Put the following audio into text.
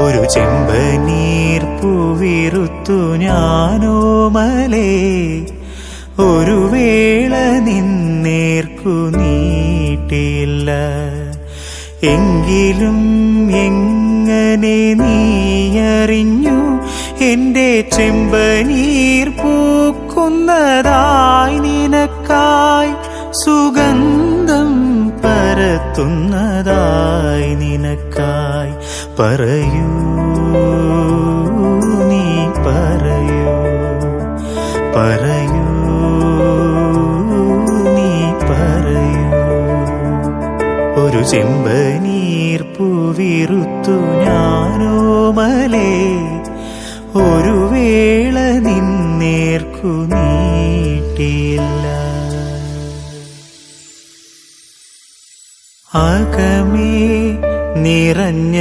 ഒരു ചെമ്പനീർ പൂവിറുത്തു ഞാനോമലേ ഒരു വേള നിന്നേർക്കു നീട്ടിയില്ല. എങ്കിലും എങ്ങനെ നീയറിഞ്ഞു എന്റെ ചെമ്പനീർ പൂക്കുന്നതായി നിനക്കായി, സുഗന്ധം പരത്തുന്നതായി നിനക്കായി. പറയൂ നീ പറയൂ, പറയൂ നീ പറയൂ. ഒരു ചെമ്പനീർ പൂവിറുത്തു ഞാനോമലേ ഒരു വേള നിന്നേർക്കു നീട്ടിയില്ല. അകമേ നിറഞ്ഞ